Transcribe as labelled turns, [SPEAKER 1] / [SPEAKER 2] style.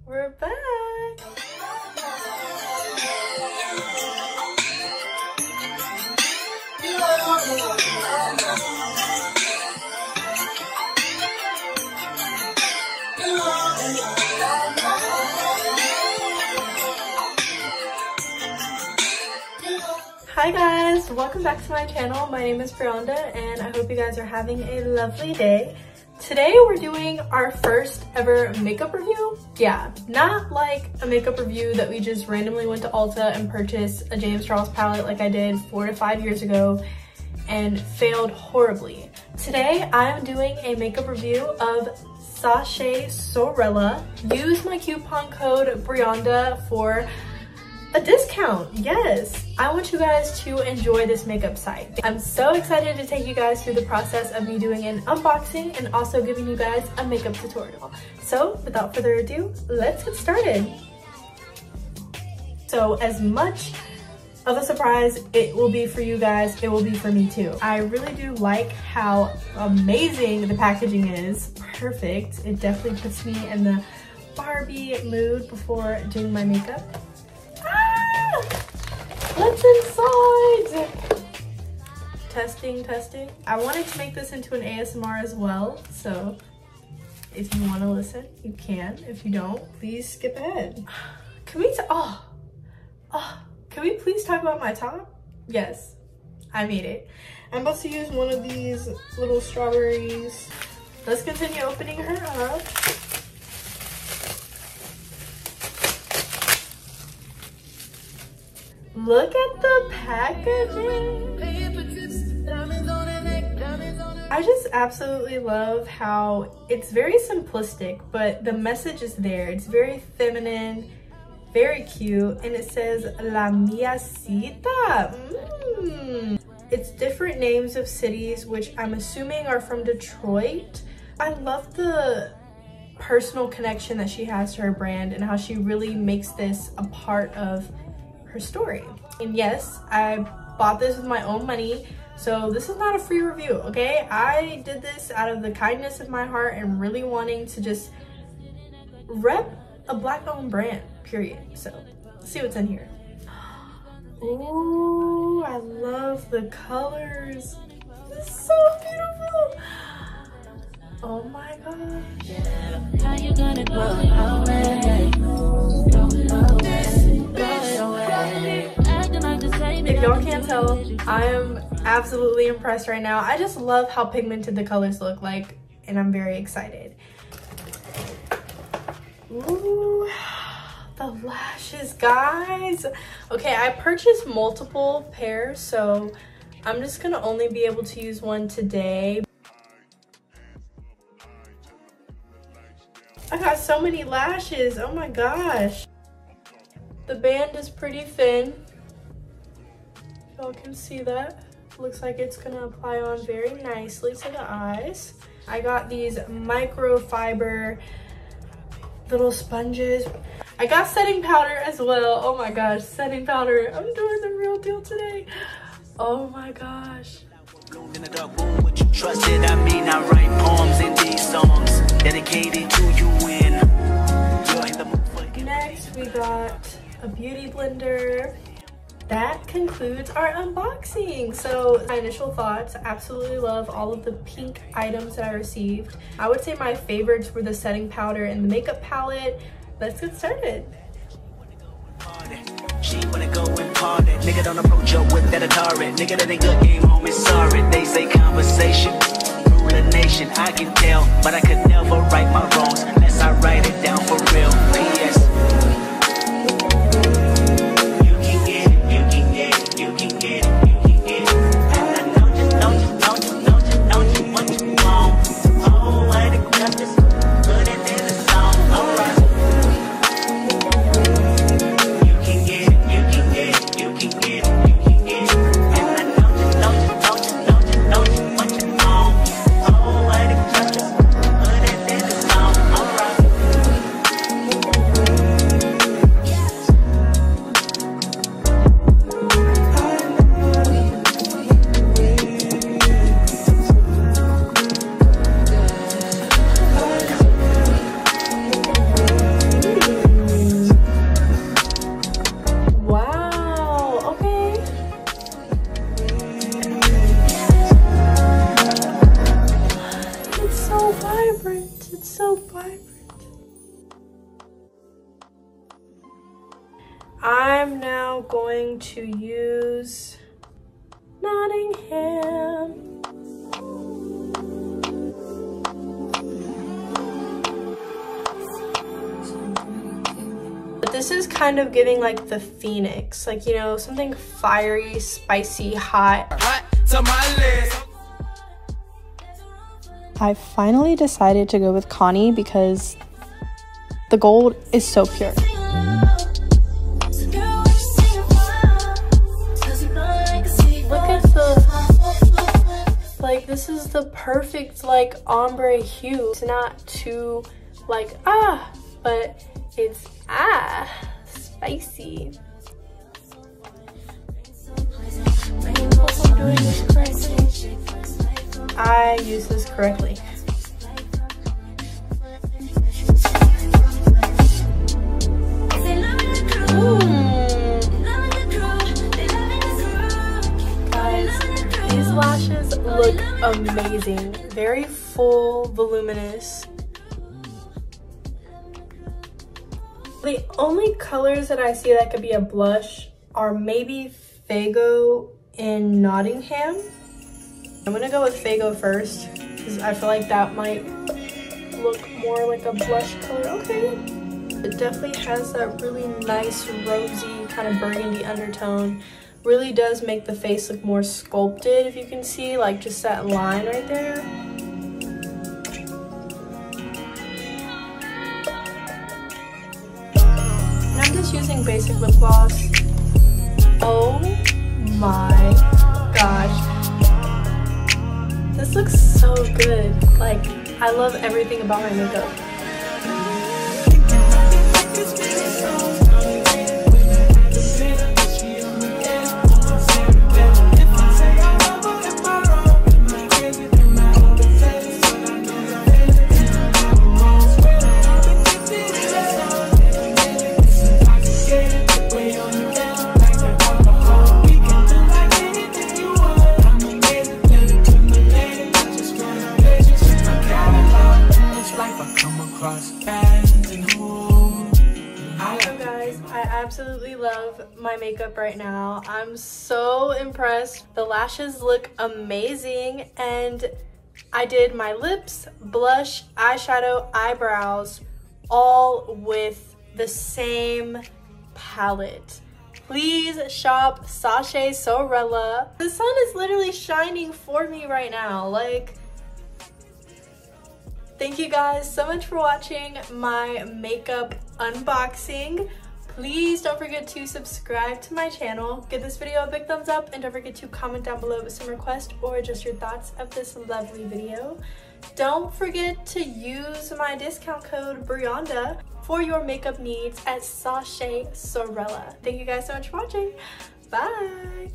[SPEAKER 1] We're back. Hi guys, welcome back to my channel. My name is Brianda and I hope you guys are having a lovely day. Today we're doing our first ever makeup review. Yeah, not like a makeup review that we just randomly went to Ulta and purchased a James Charles palette like I did 4 to 5 years ago and failed horribly. Today I am doing a makeup review of SASHAYSORELLA. Use my coupon code Brianda for a discount. Yes, I want you guys to enjoy this makeup site. I'm so excited to take you guys through the process of me doing an unboxing and also giving you guys a makeup tutorial. So without further ado, let's get started. So as much of a surprise it will be for you guys, it will be for me too. I really do like how amazing the packaging is. Perfect. It definitely puts me in the Barbie mood before doing my makeup. What's inside? Testing. I wanted to make this into an ASMR as well, so if you want to listen, you can. If you don't, please skip ahead. Can we please talk about my top? Yes, I made it. I'm about to use one of these little strawberries. Let's continue opening her up. Look at the packaging. I just absolutely love how it's very simplistic, but the message is there. It's very feminine, very cute, and it says La Mia Cita. It's different names of cities, which I'm assuming are from Detroit. I love the personal connection that she has to her brand and how she really makes this a part of her story. And yes, I bought this with my own money, so this is not a free review, okay? I did this out of the kindness of my heart and really wanting to just rep a Black-owned brand, period. So let's see what's in here. Ooh, I love the colors. This is so beautiful. Oh my gosh. How you gonna go away? If y'all can't tell, I am absolutely impressed right now. I just love how pigmented the colors look like, and I'm very excited. Ooh, the lashes, guys. Okay, I purchased multiple pairs, so I'm just gonna only be able to use one today. I got so many lashes, oh my gosh. The band is pretty thin. Y'all can see that. Looks like it's gonna apply on very nicely to the eyes. I got these microfiber little sponges. I got setting powder as well. Oh my gosh, setting powder. I'm doing the real deal today. Oh my gosh.
[SPEAKER 2] Trusted, I mean, I write poems in these songs dedicated to you.
[SPEAKER 1] Next, we got a beauty blender. That concludes our unboxing. So my initial thoughts, absolutely love all of the pink items that I received. I would say my favorites were the setting powder and the makeup palette. Let's get started.
[SPEAKER 2] She wanna go and party. Nigga don't approach her with that Atari. Nigga that ain't good game, homie, sorry. They say conversation rule the nation. I can tell, but I could never right my wrongs unless I write it down for real. P.S.
[SPEAKER 1] so vibrant. It's so vibrant. I'm now going to use Nottingham. But this is kind of giving like the Phoenix, like, you know, something fiery, spicy, hot. I finally decided to go with Connie because the gold is so pure. Like, this is the perfect like ombre hue. It's not too like but it's spicy. I use this correctly. Lashes look amazing. Very full, voluminous. The only colors that I see that could be a blush are maybe Fago and Nottingham. I'm gonna go with Fago first because I feel like that might look more like a blush color. Okay. It definitely has that really nice rosy kind of burgundy undertone. Really does make the face look more sculpted, if you can see, like just that line right there. And I'm just using basic lip gloss. Oh my gosh. This looks so good. Like, I love everything about my makeup. Absolutely love my makeup right now. I'm so impressed. The lashes look amazing, and I did my lips, blush, eyeshadow, eyebrows, all with the same palette. Please shop SASHAYSORELLA. The sun is literally shining for me right now. Like, thank you guys so much for watching my makeup unboxing. Please don't forget to subscribe to my channel, give this video a big thumbs up, and don't forget to comment down below with some requests or just your thoughts of this lovely video. Don't forget to use my discount code Brianda for your makeup needs at SASHAYSORELLA. Thank you guys so much for watching. Bye!